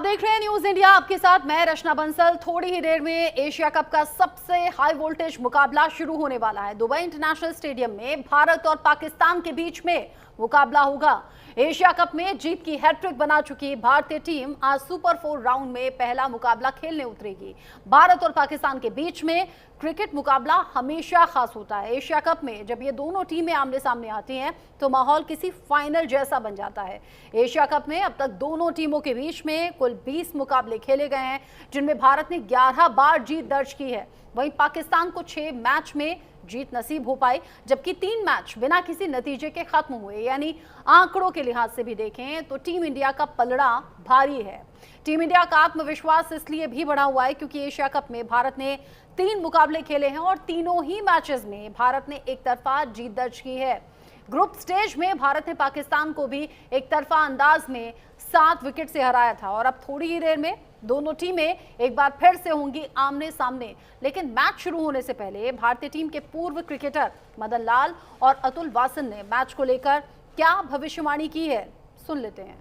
आप देख रहे हैं न्यूज इंडिया, आपके साथ मैं रचना बंसल। थोड़ी ही देर में एशिया कप का सबसे हाई वोल्टेज मुकाबला शुरू होने वाला है। दुबई इंटरनेशनल स्टेडियम में भारत और पाकिस्तान के बीच में मुकाबला होगा। एशिया कप में जीत की हैट्रिक बना चुकी भारतीय टीम आज सुपर 4 राउंड में पहला मुकाबला खेलने उतरेगी। भारत और पाकिस्तान के बीच में क्रिकेट मुकाबला हमेशा खास होता है। एशिया कप में जब ये दोनों टीमें आमने सामने आती हैं तो माहौल किसी फाइनल जैसा बन जाता है। एशिया कप में अब तक दोनों टीमों के बीच में कुल 20 मुकाबले खेले गए हैं, जिनमें भारत ने 11 बार जीत दर्ज की है। वहीं पाकिस्तान को 6 मैच में जीत नसीब हो पाई, जबकि 3 मैच बिना किसी नतीजे के खत्म हुए। यानी आंकड़ों के लिहाज से भी देखें तो टीम इंडिया का पलड़ा भारी है। टीम इंडिया का आत्मविश्वास इसलिए भी बढ़ा हुआ है क्योंकि एशिया कप में भारत ने 3 मुकाबले खेले हैं और तीनों ही मैचेस में भारत ने एक तरफा जीत दर्ज की है। ग्रुप स्टेज में भारत ने पाकिस्तान को भी एक तरफा अंदाज में 7 विकेट से हराया था और अब थोड़ी ही देर में दोनों टीमें एक बार फिर से होंगी आमने सामने। लेकिन मैच शुरू होने से पहले भारतीय टीम के पूर्व क्रिकेटर मदन लाल और अतुल वासन ने मैच को लेकर क्या भविष्यवाणी की है, सुन लेते हैं।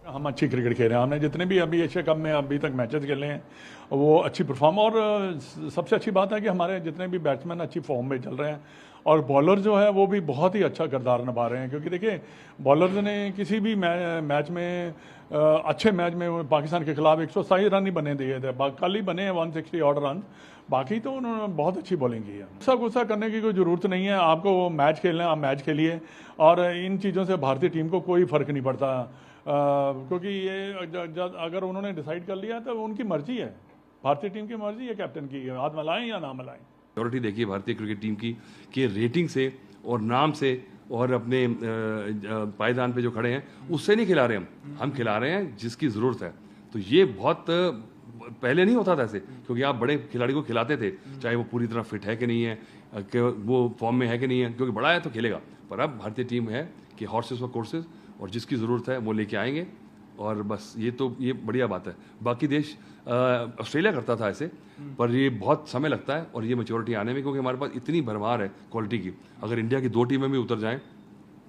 हम अच्छी क्रिकेट खेल रहे हैं। हमने जितने भी अभी एशिया कप में अभी तक मैचेस खेले हैं वो अच्छी परफॉर्म, और सबसे अच्छी बात है कि हमारे जितने भी बैट्समैन अच्छी फॉर्म में चल रहे हैं और बॉलर जो है वो भी बहुत ही अच्छा किरदार निभा रहे हैं। क्योंकि देखिए बॉलर्स ने किसी भी मैच में अच्छे मैच में पाकिस्तान के खिलाफ 127 रन ही बने दिए थे, कल ही बने हैं 160 ऑड रन, बाकी तो उन्होंने बहुत अच्छी बॉलिंग की है। गुस्सा करने की कोई ज़रूरत नहीं है। आपको मैच खेलना है, आप मैच खेलिए, और इन चीज़ों से भारतीय टीम को कोई फ़र्क नहीं पड़ता। क्योंकि ये अगर उन्होंने डिसाइड कर लिया तो उनकी मर्जी है, भारतीय टीम की मर्जी है कैप्टन की, हाथ मिलाएं या ना मिलाएं। मेजॉरिटी देखिए भारतीय क्रिकेट टीम की कि रेटिंग से और नाम से और अपने पायदान पे जो खड़े हैं उससे नहीं खिला रहे हम खिला रहे हैं जिसकी ज़रूरत है। तो ये बहुत पहले नहीं होता था ऐसे, क्योंकि आप बड़े खिलाड़ी को खिलाते थे चाहे वो पूरी तरह फिट है कि नहीं है, कि वो फॉर्म में है कि नहीं है, क्योंकि बड़ा है तो खेलेगा। पर अब भारतीय टीम है कि हॉर्सेस व कोर्सेज, और जिसकी ज़रूरत है वो लेके आएंगे, और बस ये बढ़िया बात है। बाकी देश ऑस्ट्रेलिया करता था ऐसे, पर ये बहुत समय लगता है और ये मैच्योरिटी आने में, क्योंकि हमारे पास इतनी भरमार है क्वालिटी की। अगर इंडिया की 2 टीमें भी उतर जाएं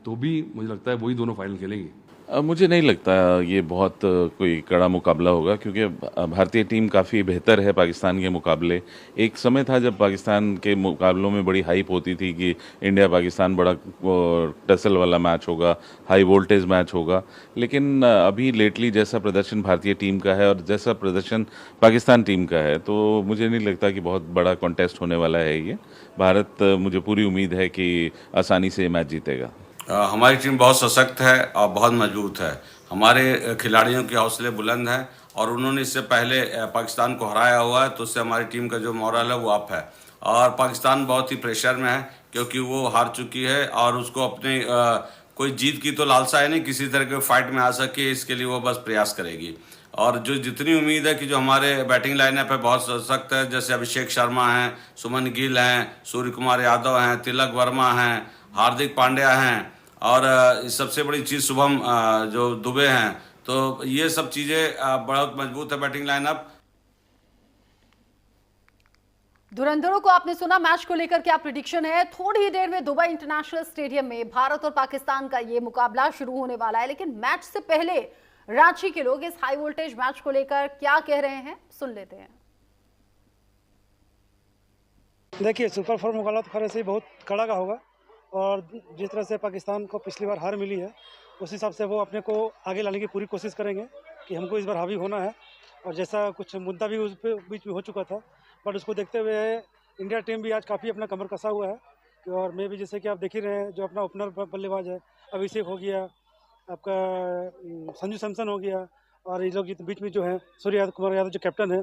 तो भी मुझे लगता है वही दोनों फाइनल खेलेंगी। मुझे नहीं लगता ये बहुत कोई कड़ा मुकाबला होगा, क्योंकि भारतीय टीम काफ़ी बेहतर है पाकिस्तान के मुकाबले। एक समय था जब पाकिस्तान के मुकाबलों में बड़ी हाइप होती थी कि इंडिया पाकिस्तान बड़ा टसल वाला मैच होगा, हाई वोल्टेज मैच होगा। लेकिन अभी लेटली जैसा प्रदर्शन भारतीय टीम का है और जैसा प्रदर्शन पाकिस्तान टीम का है, तो मुझे नहीं लगता कि बहुत बड़ा कॉन्टेस्ट होने वाला है ये। भारत, मुझे पूरी उम्मीद है कि आसानी से मैच जीतेगा। हमारी टीम बहुत सशक्त है और बहुत मजबूत है। हमारे खिलाड़ियों के हौसले बुलंद हैं और उन्होंने इससे पहले पाकिस्तान को हराया हुआ है, तो उससे हमारी टीम का जो मोरल है वो अप है। और पाकिस्तान बहुत ही प्रेशर में है क्योंकि वो हार चुकी है और उसको अपने कोई जीत की तो लालसा है नहीं, किसी तरह के फाइट में आ सके, इसके लिए वो बस प्रयास करेगी। और जो जितनी उम्मीद है कि जो हमारे बैटिंग लाइनअप है बहुत सशक्त है, जैसे अभिषेक शर्मा हैं, सुमन गिल हैं, सूर्य कुमार यादव हैं, तिलक वर्मा हैं, हार्दिक पांड्या हैं, और सबसे बड़ी चीज़ शुभम जो दुबे हैं। तो ये सब चीज़ें बहुत मजबूत है बैटिंग लाइनअप। धुरंधरों को आपने सुना, मैच को लेकर क्या प्रेडिक्शन है। थोड़ी ही देर में दुबई इंटरनेशनल स्टेडियम में भारत और पाकिस्तान का ये मुकाबला शुरू होने वाला है। लेकिन मैच से पहले रांची के लोग इस हाई वोल्टेज मैच को लेकर क्या कह रहे हैं, सुन लेते हैं। देखिए सुपर 4 मुकाबला तो खैर से ही बहुत कड़ा का होगा, और जिस तरह से पाकिस्तान को पिछली बार हार मिली है उस हिसाब से वो अपने को आगे लाने की पूरी कोशिश करेंगे कि हमको इस बार हावी होना है। और जैसा कुछ मुद्दा भी उस पे बीच में हो चुका था, बट उसको देखते हुए इंडिया टीम भी आज काफ़ी अपना कमर कसा हुआ है। और मैं भी जैसे कि आप देख ही रहे हैं, जो अपना ओपनर बल्लेबाज है अभिषेक हो गया, आपका संजू सैमसन हो गया, और ये लोग बीच में जो है सूर्य कुमार यादव जो कैप्टन है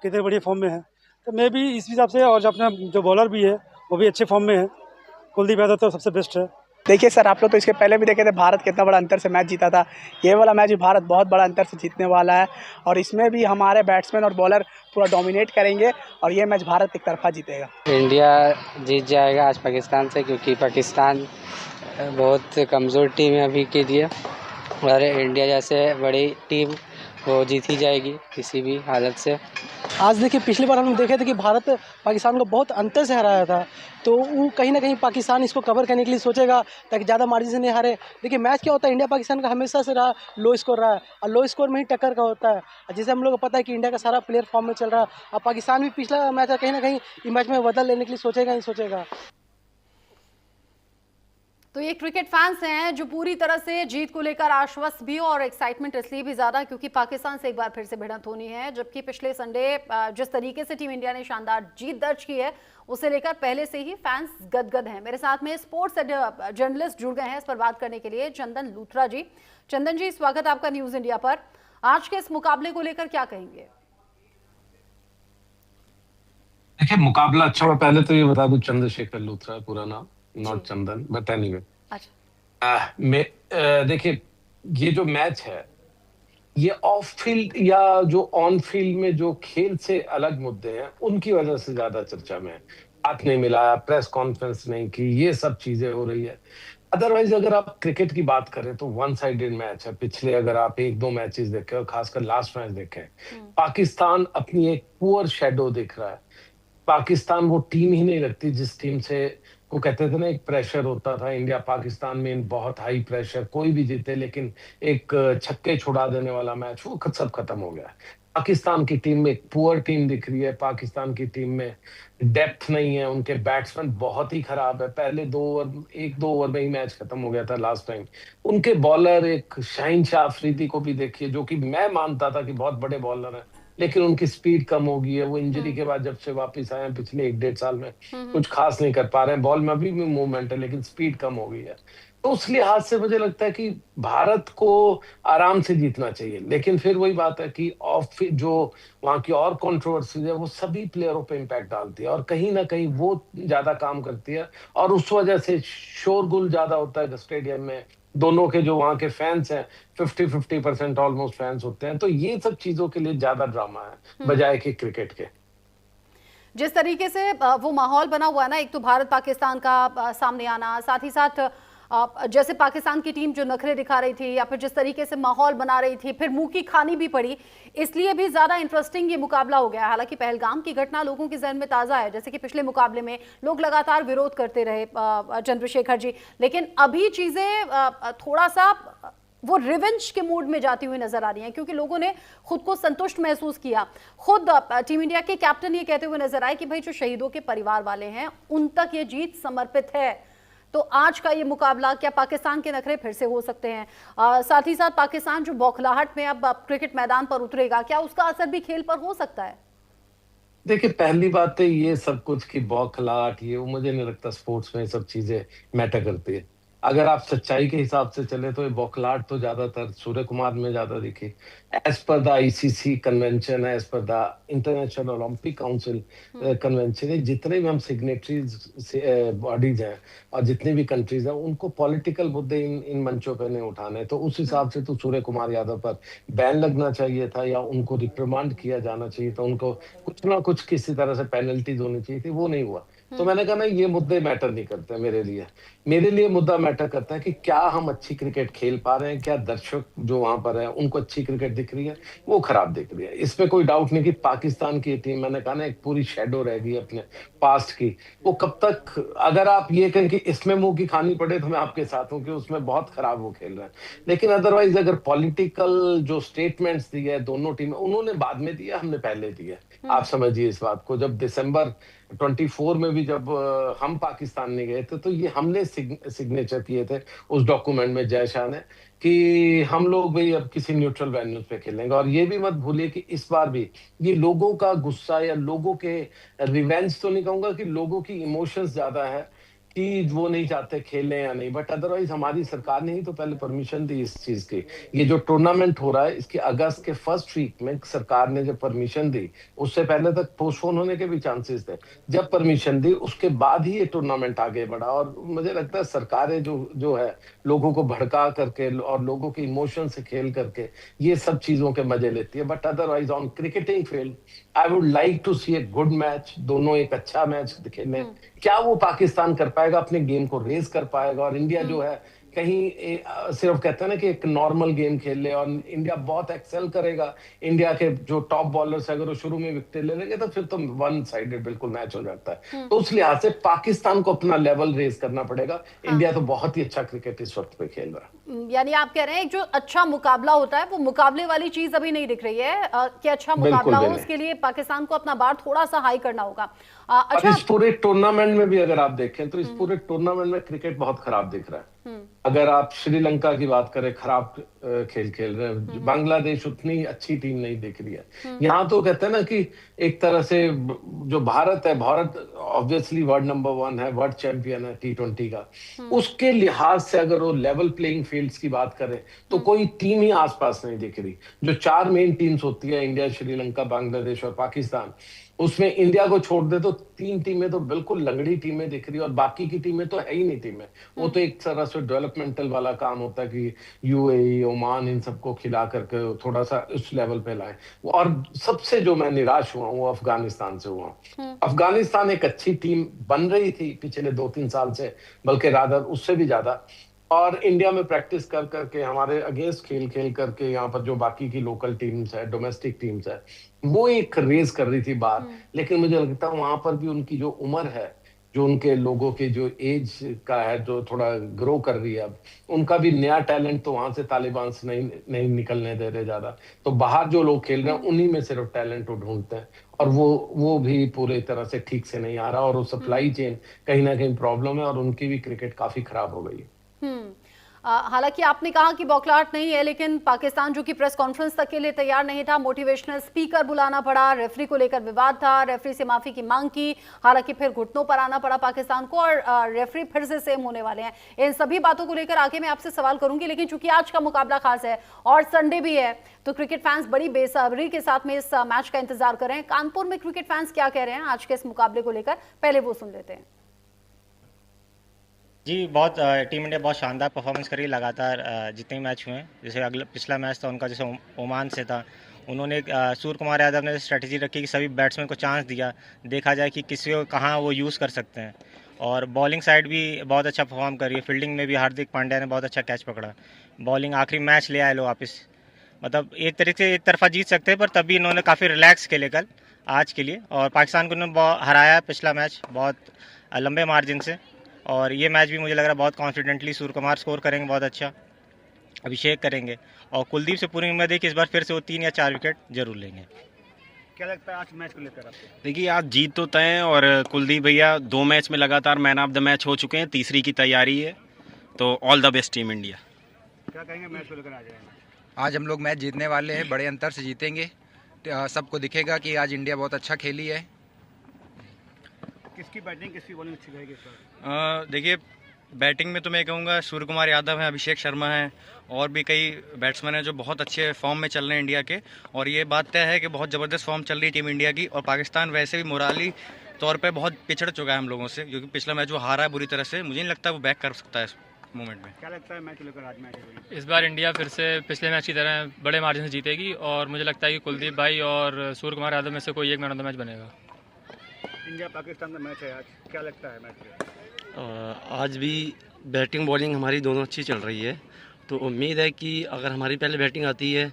कितने बढ़िया फॉर्म में है। तो मैं भी इस हिसाब से, और जो अपना जो बॉलर भी है वो भी अच्छे फॉर्म में है, कुलदीप यादव तो सबसे बेस्ट है। देखिए सर, आप लोग तो इसके पहले भी देखे थे भारत कितना बड़ा अंतर से मैच जीता था। ये वाला मैच भी भारत बहुत बड़ा अंतर से जीतने वाला है, और इसमें भी हमारे बैट्समैन और बॉलर पूरा डोमिनेट करेंगे और ये मैच भारत एक तरफा जीतेगा। इंडिया जीत जाएगा आज पाकिस्तान से, क्योंकि पाकिस्तान बहुत कमज़ोर टीम है अभी के लिए, और इंडिया जैसे बड़ी टीम वो जीत ही जाएगी किसी भी हालत से। आज देखिए पिछली बार हम देखे थे कि भारत पाकिस्तान को बहुत अंतर से हराया था, तो वो कहीं ना कहीं पाकिस्तान इसको कवर करने के लिए सोचेगा ताकि ज़्यादा मार्जिन से नहीं हारे। देखिए मैच क्या होता है, इंडिया पाकिस्तान का हमेशा से रहा लो स्कोर रहा है, और लो स्कोर में ही टक्कर का होता है। जैसे हम लोग को पता है कि इंडिया का सारा प्लेयर फॉर्म में चल रहा है, और पाकिस्तान भी पिछला मैच है कहीं ना कहीं इस मैच में बदल लेने के लिए सोचेगा ही सोचेगा। तो ये क्रिकेट फैंस हैं जो पूरी तरह से जीत को लेकर आश्वस्त भी और एक्साइटमेंट इसलिए भी ज्यादा क्योंकि पाकिस्तान से एक बार फिर से भिड़ंत होनी है। जबकि पिछले संडे जिस तरीके से टीम इंडिया ने शानदार जीत दर्ज की है उसे लेकर पहले से ही फैंस गदगद हैं। मेरे साथ में स्पोर्ट्स जर्नलिस्ट जुड़ गए हैं इस पर बात करने के लिए, चंदन लूथरा जी। चंदन जी, स्वागत आपका न्यूज इंडिया पर। आज के इस मुकाबले को लेकर क्या कहेंगे? देखिए मुकाबला अच्छा हुआ। पहले तो ये बता दूं, चंद्रशेखर लूथरा पूरा नाम, नॉट चंदन, बट एनीवे। अच्छा, देखिए ये जो मैच है ये ऑफ फील्ड या जो ऑन फील्ड में जो खेल से अलग मुद्दे हैं उनकी वजह से ज्यादा चर्चा में है। हाथ नहीं मिलाया, प्रेस कॉन्फ्रेंस नहीं की, ये सब चीजें हो रही है। अदरवाइज अगर आप क्रिकेट की बात करें तो वन साइडेड मैच है। पिछले अगर आप एक दो मैचेस देखें और खासकर लास्ट मैच देखें, पाकिस्तान अपनी एक पुअर शेडो दिख रहा है। पाकिस्तान वो टीम ही नहीं लगती जिस टीम से को कहते थे ना एक प्रेशर होता था। इंडिया पाकिस्तान में बहुत हाई प्रेशर, कोई भी जीते लेकिन एक छक्के छुड़ा देने वाला मैच, वो सब खत्म हो गया है। पाकिस्तान की टीम में एक पुअर टीम दिख रही है। पाकिस्तान की टीम में डेप्थ नहीं है, उनके बैट्समैन बहुत ही खराब है। पहले एक दो ओवर में ही मैच खत्म हो गया था लास्ट टाइम। उनके बॉलर एक शाहीन शाह अफरीदी को भी देखिए, जो कि मैं मानता था कि बहुत बड़े बॉलर है, लेकिन उनकी स्पीड कम हो गई है। वो इंजरी के बाद जब से वापस आए हैं पिछले 1-1.5 साल में कुछ खास नहीं कर पा रहे हैं। बॉल में अभी भी मूवमेंट है लेकिन स्पीड कम हो गई है। तो उस लिहाज से मुझे लगता है कि भारत को आराम से जीतना चाहिए। लेकिन फिर वही बात है कि ऑफ जो वहां की और कंट्रोवर्सीज है वो सभी प्लेयरों पे इम्पैक्ट डालती है और कहीं ना कहीं वो ज्यादा काम करती है और उस वजह से शोरगुल ज्यादा होता है स्टेडियम में। दोनों के जो वहां के फैंस हैं 50% ऑलमोस्ट फैंस होते हैं। तो ये सब चीजों के लिए ज्यादा ड्रामा है बजाय कि क्रिकेट के। जिस तरीके से वो माहौल बना हुआ है ना, एक तो भारत पाकिस्तान का सामने आना, साथ ही साथ जैसे पाकिस्तान की टीम जो नखरे दिखा रही थी या फिर जिस तरीके से माहौल बना रही थी, फिर मुंह की खानी भी पड़ी, इसलिए भी ज्यादा इंटरेस्टिंग ये मुकाबला हो गया। हालांकि पहलगाम की घटना लोगों के जहन में ताजा है, जैसे कि पिछले मुकाबले में लोग लगातार विरोध करते रहे चंद्रशेखर जी, लेकिन अभी चीजें थोड़ा सा वो रिवेंज के मूड में जाती हुई नजर आ रही हैं क्योंकि लोगों ने खुद को संतुष्ट महसूस किया। खुद टीम इंडिया के कैप्टन ये कहते हुए नजर आए कि भाई जो शहीदों के परिवार वाले हैं उन तक ये जीत समर्पित है। तो आज का ये मुकाबला क्या पाकिस्तान के नखरे फिर से हो सकते हैं? साथ ही साथ पाकिस्तान जो बौखलाहट में अब क्रिकेट मैदान पर उतरेगा, क्या उसका असर भी खेल पर हो सकता है? देखिए पहली बात है ये सब कुछ की बौखलाहट, ये मुझे नहीं लगता स्पोर्ट्स में सब चीजें मैटर करती है। अगर आप सच्चाई के हिसाब से चले तो ये बौखलाहट तो ज्यादातर सूर्य कुमार में ज्यादा दिखी। As per the ICC convention, as per the international Olympic council convention, जितने भी हम सिग्नेटरीज बॉडीज हैं और जितने भी कंट्रीज हैं उनको पॉलिटिकल मुद्दे इन मंचों पर नहीं उठाने। तो उस हिसाब से तो सूर्य कुमार यादव पर बैन लगना चाहिए था या उनको रिप्रिमांड किया जाना चाहिए था। उनको कुछ ना कुछ किसी तरह से पेनल्टीज होनी चाहिए थी, वो नहीं हुआ। तो मैंने कहा ना ये मुद्दे मैटर नहीं करते मेरे लिए मुद्दा मैटर करता है कि क्या हम अच्छी क्रिकेट खेल पा रहे हैं, क्या दर्शक जो वहां पर है उनको अच्छी क्रिकेट दिख रही है, वो खराब दिख रही है। इसमें कोई डाउट नहीं कि पाकिस्तान की टीम, मैंने कहा ना, एक पूरी शेडो रहेगी अपने पास्ट की। वो कब तक, अगर आप ये कहें कि इसमें मुंह की खानी पड़े तो मैं आपके साथ हूँ कि उसमें बहुत खराब वो खेल रहे हैं, लेकिन अदरवाइज अगर पॉलिटिकल जो स्टेटमेंट्स दिए दोनों टीमें, उन्होंने बाद में दिया, हमने पहले दिया। आप समझिए इस बात को। जब दिसंबर 24 में भी जब हम पाकिस्तान नहीं गए थे तो ये हमने सिग्नेचर किए थे उस डॉक्यूमेंट में, जय शाह ने, कि हम लोग भी अब किसी न्यूट्रल वेन्यूज पे खेलेंगे। और ये भी मत भूलिए कि इस बार भी ये लोगों का गुस्सा या लोगों के रिवेंज तो नहीं कहूंगा कि लोगों की इमोशंस ज्यादा है कि वो नहीं चाहते खेलें या नहीं, बट अदरवाइज हमारी सरकार ने ही तो पहले परमिशन दी इस चीज की। ये जो टूर्नामेंट हो रहा है इसके अगस्त के फर्स्ट वीक में सरकार ने जब परमिशन दी, उससे पहले तक पोस्टपोन होने के भी चांसेस थे। जब परमिशन दी उसके बाद ही ये टूर्नामेंट आगे बढ़ा। और मुझे लगता है सरकारें जो है लोगों को भड़का करके और लोगों के इमोशन से खेल करके ये सब चीजों के मजे लेती है। But otherwise on cricketing field I would like to see a good match, दोनों एक अच्छा मैच खेलें। क्या वो पाकिस्तान कर पाएगा, अपने गेम को रेज कर पाएगा? और इंडिया जो है कहीं सिर्फ कहते हैं ना कि एक नॉर्मल गेम खेल ले और इंडिया बहुत एक्सेल करेगा। इंडिया के जो टॉप बॉलर्स अगर वो शुरू में विकेट ले लेंगे तो फिर तो वन साइडेड बिल्कुल मैच हो जाता है। तो उस लिहाज से पाकिस्तान को अपना लेवल रेज करना पड़ेगा। इंडिया तो बहुत ही अच्छा क्रिकेट इस वक्त पे खेल रहा है। यानी आप कह रहे हैं जो अच्छा मुकाबला होता है वो मुकाबले वाली चीज अभी नहीं दिख रही है कि अच्छा मुकाबला हो, उसके लिए पाकिस्तान को अपना बार थोड़ा सा हाई करना होगा। अच्छा, इस पूरे टूर्नामेंट में भी अगर आप देखें तो इस पूरे टूर्नामेंट में क्रिकेट बहुत खराब दिख रहा है। अगर आप श्रीलंका की बात करें, खराब खेल खेल रहे हैं। बांग्लादेश उतनी अच्छी टीम नहीं दिख रही है। यहाँ तो कहते हैं ना कि एक तरह से जो भारत है, भारत ऑब्वियसली वर्ल्ड नंबर 1 है, वर्ल्ड चैंपियन है T20 का। उसके लिहाज से अगर वो लेवल प्लेइंग फील्ड्स की बात करें तो कोई टीम ही आसपास नहीं दिख रही। जो 4 मेन टीम्स होती है, इंडिया, श्रीलंका, बांग्लादेश और पाकिस्तान, उसमें इंडिया को छोड़ दे तो 3 टीमें तो बिल्कुल लंगड़ी टीमें दिख रही है और बाकी की टीमें तो है ही नहीं टीमें। वो तो एक तरह से डेवलपमेंटल वाला काम होता है कि यूएई, ओमान, इन सबको खिला करके थोड़ा सा उस लेवल पे लाएं। और सबसे जो मैं निराश हुआ वो अफगानिस्तान से हुआ। अफगानिस्तान एक अच्छी टीम बन रही थी पिछले 2-3 साल से, बल्कि रादर उससे भी ज्यादा। और इंडिया में प्रैक्टिस कर करके, हमारे अगेंस्ट खेल खेल करके, यहाँ पर जो बाकी की लोकल टीम्स है, डोमेस्टिक टीम्स है, वो एक रेस कर रही थी बाहर। लेकिन मुझे लगता है वहां पर भी उनकी जो उम्र है, जो उनके लोगों के जो एज का है, जो थोड़ा ग्रो कर रही है अब, उनका भी नया टैलेंट तो वहां से तालिबान से नहीं निकलने दे रहे ज्यादा। तो बाहर जो लोग खेल रहे हैं उन्हीं में सिर्फ टैलेंट ढूंढते हैं और वो भी पूरी तरह से ठीक से नहीं आ रहा। और वो सप्लाई चेन कहीं ना कहीं प्रॉब्लम है और उनकी भी क्रिकेट काफी खराब हो गई है। हालांकि आपने कहा कि बौखलाहट नहीं है, लेकिन पाकिस्तान जो कि प्रेस कॉन्फ्रेंस तक के लिए तैयार नहीं था, मोटिवेशनल स्पीकर बुलाना पड़ा, रेफरी को लेकर विवाद था, रेफरी से माफी की मांग की, हालांकि फिर घुटनों पर आना पड़ा पाकिस्तान को और रेफरी फिर से सेम होने वाले हैं। इन सभी बातों को लेकर आगे मैं आपसे सवाल करूंगी, लेकिन चूंकि आज का मुकाबला खास है और संडे भी है तो क्रिकेट फैंस बड़ी बेसब्री के साथ में इस मैच का इंतजार कर रहे हैं। कानपुर में क्रिकेट फैंस क्या कह रहे हैं आज के इस मुकाबले को लेकर, पहले वो सुन लेते हैं। जी, बहुत टीम इंडिया बहुत शानदार परफॉर्मेंस करी लगातार जितने मैच हुए हैं। जैसे पिछला मैच था उनका, जैसे ओमान से था, उन्होंने सूर्य कुमार यादव ने स्ट्रेटजी रखी कि सभी बैट्समैन को चांस दिया, देखा जाए कि किसी को कहाँ वो यूज़ कर सकते हैं। और बॉलिंग साइड भी बहुत अच्छा परफॉर्म करी है। फील्डिंग में भी हार्दिक पांड्या ने बहुत अच्छा कैच पकड़ा। बॉलिंग आखिरी मैच ले आए लोग वापस, मतलब एक तरीके से एक तरफा जीत सकते हैं, पर तभी इन्होंने काफ़ी रिलैक्स खेले कल आज के लिए। और पाकिस्तान को इन्होंने हराया पिछला मैच बहुत लंबे मार्जिन से। और ये मैच भी मुझे लग रहा है बहुत कॉन्फिडेंटली सूर्य कुमार स्कोर करेंगे, बहुत अच्छा अभिषेक करेंगे। और कुलदीप से पूरी उम्मीद है कि इस बार फिर से वो 3 या 4 विकेट जरूर लेंगे। क्या लगता है आज मैच को लेकर आपको? देखिए, आज जीत तो तय है और कुलदीप भैया 2 मैच में लगातार मैन ऑफ द मैच हो चुके हैं, तीसरी की तैयारी है, तो all the best team India. क्या कहेंगे मैच को लेकर? आज हम लोग मैच जीतने वाले हैं, बड़े अंतर से जीतेंगे। सबको दिखेगा कि आज इंडिया बहुत अच्छा खेली है। किसकी बैटिंग किसकी बॉलिंग अच्छी रहेगी इस बार? देखिए, बैटिंग में तो मैं कहूँगा सूर्य कुमार यादव हैं, अभिषेक शर्मा हैं और भी कई बैट्समैन हैं जो बहुत अच्छे फॉर्म में चल रहे हैं इंडिया के। और ये बात तय है कि बहुत ज़बरदस्त फॉर्म चल रही है टीम इंडिया की। और पाकिस्तान वैसे भी मोराली तौर पे बहुत पिछड़ चुका है हम लोगों से, क्योंकि पिछला मैच वो हारा है बुरी तरह से। मुझे नहीं लगता वो बैक कर सकता है इस मोमेंट में। क्या लगता है मैच को लेकर? आज मैच इस बार इंडिया फिर से पिछले मैच की तरह बड़े मार्जिन से जीतेगी और मुझे लगता है कि कुलदीप भाई और सूर्य कुमार यादव में से कोई एक मैन ऑफ द मैच बनेगा। इंडिया पाकिस्तान का मैच है आज, क्या लगता है मैच में? आज भी बैटिंग बॉलिंग हमारी दोनों अच्छी चल रही है, तो उम्मीद है कि अगर हमारी पहले बैटिंग आती है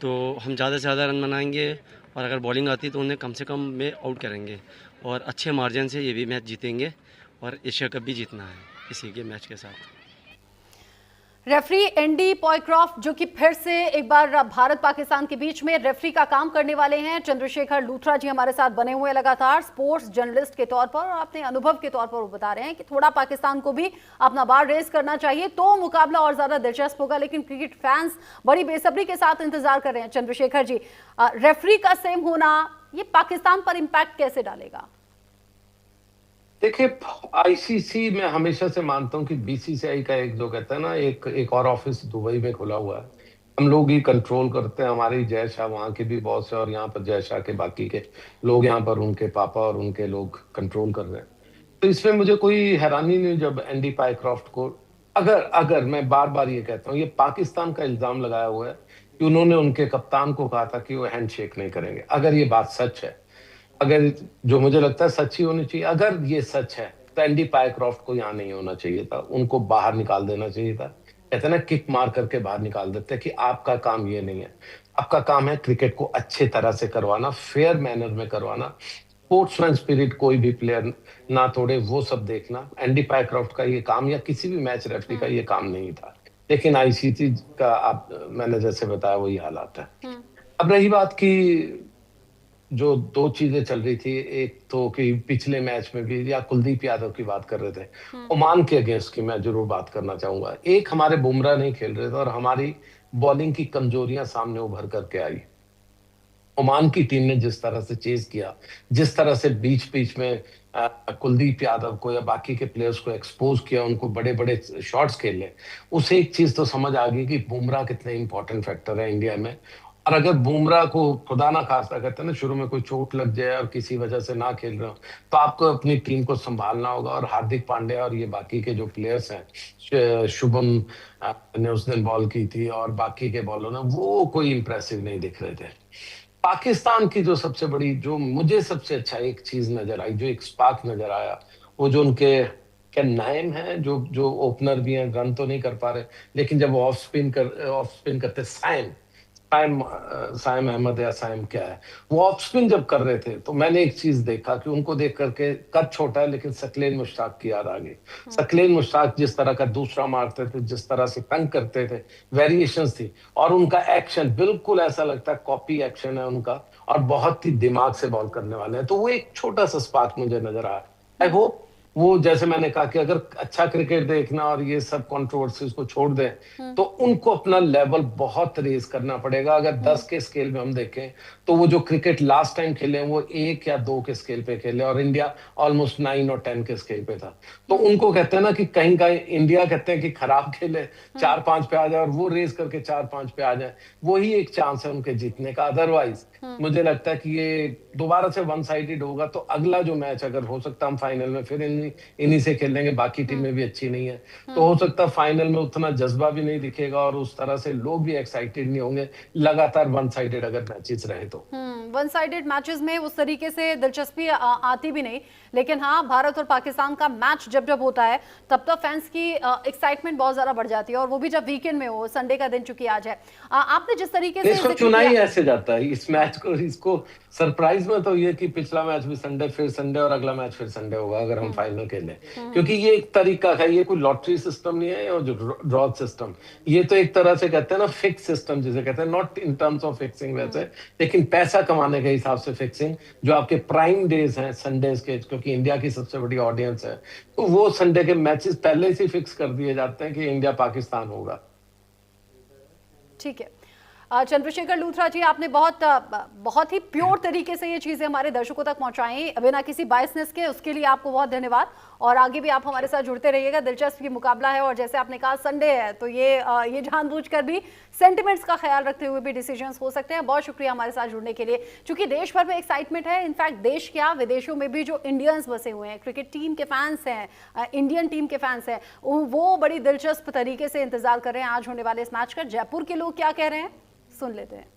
तो हम ज़्यादा से ज़्यादा रन बनाएंगे और अगर बॉलिंग आती है तो उन्हें कम से कम में आउट करेंगे और अच्छे मार्जिन से ये भी मैच जीतेंगे और एशिया कप भी जीतना है इसी के मैच के साथ। रेफरी एंडी पॉयक्रॉफ्ट जो कि फिर से एक बार भारत पाकिस्तान के बीच में रेफरी का काम करने वाले हैं। चंद्रशेखर लूथरा जी हमारे साथ बने हुए लगातार स्पोर्ट्स जर्नलिस्ट के तौर पर, और अपने अनुभव के तौर पर वो बता रहे हैं कि थोड़ा पाकिस्तान को भी अपना बार रेस करना चाहिए तो मुकाबला और ज्यादा दिलचस्प होगा। लेकिन क्रिकेट फैंस बड़ी बेसब्री के साथ इंतजार कर रहे हैं। चंद्रशेखर जी, रेफरी का सेम होना ये पाकिस्तान पर इंपैक्ट कैसे डालेगा? देखिए, आईसीसी में हमेशा से मानता हूँ कि बीसीसीआई का एक जो कहता है ना, एक और ऑफिस दुबई में खुला हुआ है। हम लोग ही कंट्रोल करते हैं, हमारी जय शाह वहाँ के भी बॉस है और यहाँ पर जय शाह के बाकी के लोग, यहाँ पर उनके पापा और उनके लोग कंट्रोल कर रहे हैं। तो इसमें मुझे कोई हैरानी नहीं जब एंडी पायक्रॉफ्ट को, अगर मैं बार बार ये कहता हूँ, ये पाकिस्तान का इल्जाम लगाया हुआ है कि उन्होंने उनके कप्तान को कहा था कि वो हैंडशेक नहीं करेंगे। अगर ये बात सच है, अगर जो मुझे लगता है सच्ची होनी चाहिए, अगर ये सच है तो एंडी पायक्रॉफ्ट को यहाँ नहीं होना चाहिए था, उनको बाहर निकाल देना चाहिए था। कहते हैं ना, किक मार करके बाहर निकाल देते हैं कि आपका काम ये नहीं है। आपका काम है क्रिकेट को अच्छे तरह से करवाना, फेयर मैनर में करवाना, स्पोर्ट्समैन स्पिरिट कोई भी प्लेयर ना तोड़े, वो सब देखना। एंडी पायक्रॉफ्ट का ये काम या किसी भी मैच रेफरी का ये काम नहीं था, लेकिन आईसीसी का आप मैंने जैसे बताया वही हालात है। अब रही बात की जो दो चीजें चल रही थी, एक तो कि पिछले मैच में भी, या कुलदीप यादव की बात कर रहे थे, ओमान के अगेंस्ट की मैं जरूर बात करना चाहूंगा। एक, हमारे बुमराह नहीं खेल रहे थे और हमारी बॉलिंग की कमजोरियां सामने उभर करके आई। ओमान की टीम ने जिस तरह से चेज किया, जिस तरह से बीच बीच में कुलदीप यादव को या बाकी के प्लेयर्स को एक्सपोज किया, उनको बड़े बड़े शॉट्स खेले, उसे एक चीज तो समझ आ गई कि बुमराह कितने इंपॉर्टेंट फैक्टर है इंडिया में। और अगर बुमराह को खुदा ना खास्ता कहते हैं ना, शुरू में कोई चोट लग जाए और किसी वजह से ना खेल रहे हो, तो आपको अपनी टीम को संभालना होगा। और हार्दिक पांड्या और ये बाकी के जो प्लेयर्स हैं, शुभम ने उस दिन बॉल की थी और बाकी के बॉलर ने, वो कोई इंप्रेसिव नहीं दिख रहे थे। पाकिस्तान की जो सबसे बड़ी, जो मुझे सबसे अच्छा एक चीज नजर आई, जो एक स्पार्क नजर आया, वो जो उनके क्या नाइम है, जो ओपनर भी हैं, रन तो नहीं कर पा रहे, लेकिन जब ऑफ स्पिन करते, साइम अहमद या साइम क्या है, वो ऑफ स्पिन जब कर रहे थे, तो मैंने एक चीज देखा कि उनको देख करके, कद छोटा है लेकिन सकलेन मुश्ताक की याद आ गई। सकलेन मुश्ताक जिस तरह का दूसरा मारते थे, जिस तरह से तंग करते थे, वेरिएशंस थी, और उनका एक्शन बिल्कुल ऐसा लगता है कॉपी एक्शन है उनका, और बहुत ही दिमाग से बॉल करने वाले हैं। तो वो एक छोटा सा स्पार्क मुझे नजर आया। आई होप वो, जैसे मैंने कहा कि अगर अच्छा क्रिकेट देखना और ये सब कंट्रोवर्सीज को छोड़ दें, तो उनको अपना लेवल बहुत रेज करना पड़ेगा। अगर 10 के स्केल में हम देखें, तो वो जो क्रिकेट लास्ट टाइम खेले वो 1 या 2 के स्केल पे खेले, और इंडिया ऑलमोस्ट 9 और 10 के स्केल पे था। तो उनको कहते हैं ना कि कहीं इंडिया कहते हैं कि खराब खेले, 4-5 पे आ जाए, और वो रेस करके 4-5 पे आ जाए, वही एक चांस है उनके जीतने का। अदरवाइज मुझे लगता है कि ये दोबारा से वन साइडेड होगा। तो अगला जो मैच अगर हो सकता है हम फाइनल में फिर इन्हीं से खेलेंगे, बाकी टीमें भी अच्छी नहीं है, तो हो सकता है फाइनल में उतना जज्बा भी नहीं दिखेगा और उस तरह से लोग भी एक्साइटेड नहीं होंगे, लगातार वन साइडेड अगर मैचेस रहे तो। वन साइडेड मैचेस में उस तरीके से दिलचस्पी आती भी नहीं, लेकिन हाँ, भारत और पाकिस्तान का मैच जब होता है तब तो फैंस की एक्साइटमेंट बहुत ज्यादा बढ़ जाती है, और वो भी जब वीकेंड में हो, संडे का दिन चूंकि आज है। आपने जिस तरीके से इसको चुना ही ऐसे जाता है इस मैच को, इसको सरप्राइज में तो ये कि पिछला मैच भी संडे, फिर संडे, और अगला मैच फिर संडे होगा अगर हम फाइनल खेलें, क्योंकि ये एक तरीका है, ये कोई लॉटरी सिस्टम नहीं है और जो ड्रॉ सिस्टम, ये तो एक तरह से कहते हैं ना फिक्स सिस्टम जिसे कहते हैं, not in terms of fixing वैसे, लेकिन पैसा कमाने के हिसाब से फिक्सिंग। जो आपके प्राइम डेज हैं संडेज के, क्योंकि इंडिया की सबसे बड़ी ऑडियंस है, तो वो संडे के मैचेस पहले से फिक्स कर दिए जाते हैं कि इंडिया पाकिस्तान होगा। ठीक है, चंद्रशेखर लूथरा जी, आपने बहुत ही प्योर तरीके से ये चीजें हमारे दर्शकों तक पहुंचाई बिना किसी बायसनेस के, उसके लिए आपको बहुत धन्यवाद। और आगे भी आप हमारे साथ जुड़ते रहिएगा, दिलचस्प ये मुकाबला है, और जैसे आपने कहा संडे है, तो ये जानबूझकर भी सेंटिमेंट्स का ख्याल रखते हुए भी डिसीजंस हो सकते हैं। बहुत शुक्रिया हमारे साथ जुड़ने के लिए। चूंकि देश भर में एक्साइटमेंट है, इनफैक्ट देश क्या, विदेशों में भी जो इंडियंस बसे हुए हैं, क्रिकेट टीम के फैंस हैं, इंडियन टीम के फैंस हैं, वो बड़ी दिलचस्प तरीके से इंतजार कर रहे हैं आज होने वाले इस मैच का। जयपुर के लोग क्या कह रहे हैं, सुन लेते हैं।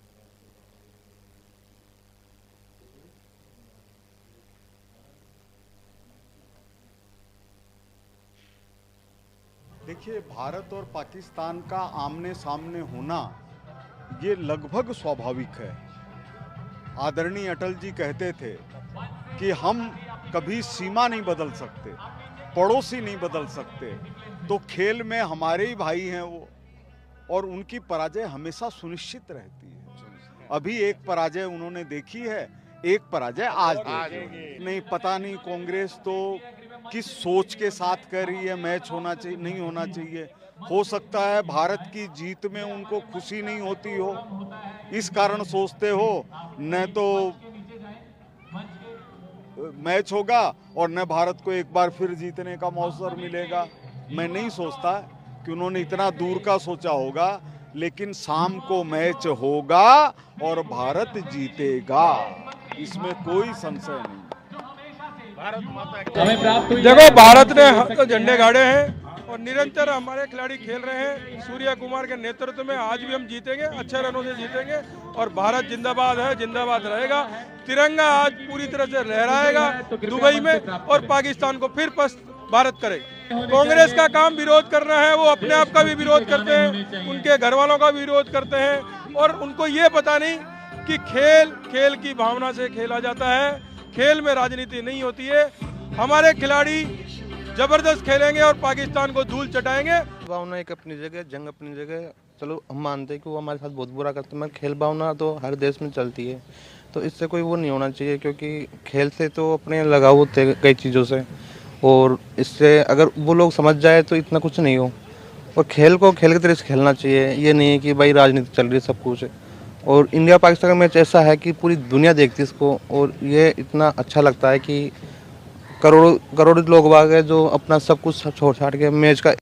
देखिए, भारत और पाकिस्तान का आमने सामने होना ये लगभग स्वाभाविक है। आदरणीय अटल जी कहते थे कि हम कभी सीमा नहीं बदल सकते, पड़ोसी नहीं बदल सकते, तो खेल में हमारे ही भाई हैं वो, और उनकी पराजय हमेशा सुनिश्चित रहती है। अभी एक पराजय उन्होंने देखी है, एक पराजय आज देखेंगे। नहीं, पता नहीं कांग्रेस तो किस सोच के साथ कह रही है मैच होना चाहिए, नहीं होना चाहिए। हो सकता है भारत की जीत में उनको खुशी नहीं होती हो, इस कारण सोचते हो न तो मैच होगा और न भारत को एक बार फिर जीतने का मौका मिलेगा। मैं नहीं सोचता कि उन्होंने इतना दूर का सोचा होगा, लेकिन शाम को मैच होगा और भारत जीतेगा, इसमें कोई संशय नहीं। देखो, भारत ने तो झंडे गाड़े हैं और निरंतर हमारे खिलाड़ी खेल रहे हैं। सूर्य कुमार के नेतृत्व में आज भी हम जीतेंगे, अच्छे रनों से जीतेंगे, और भारत जिंदाबाद है, जिंदाबाद रहेगा। तिरंगा आज पूरी तरह से लहराएगा दुबई में, और पाकिस्तान को फिर भारत करे। कांग्रेस का काम विरोध करना है, वो अपने आप का भी विरोध करते हैं, उनके घर वालों का भी विरोध करते हैं और उनको ये पता नहीं कि खेल की भावना से खेला जाता है, खेल में राजनीति नहीं होती है। हमारे खिलाड़ी जबरदस्त खेलेंगे और पाकिस्तान को धूल चटाएंगे। भावना एक अपनी जगह, जंग अपनी जगह, चलो हम मानते हैं कि वो हमारे साथ बहुत बुरा करते हैं, मगर खेल भावना तो हर देश में चलती है, तो इससे कोई वो नहीं होना चाहिए, क्योंकि खेल से तो अपने लगाव होते हैं कई चीज़ों से, और इससे अगर वो लोग समझ जाए तो इतना कुछ नहीं हो। और खेल को खेल की तरह से खेलना चाहिए, ये नहीं है कि भाई राजनीति चल रही है सब कुछ। और इंडिया पाकिस्तान का मैच ऐसा है कि पूरी दुनिया देखती है इसको, और ये इतना अच्छा लगता है कि करोड़ों लोग बाग है जो अपना सब कुछ छोड़ छाड़ के मैच का।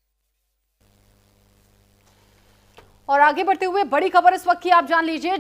और आगे बढ़ते हुए बड़ी खबर इस वक्त की आप जान लीजिए।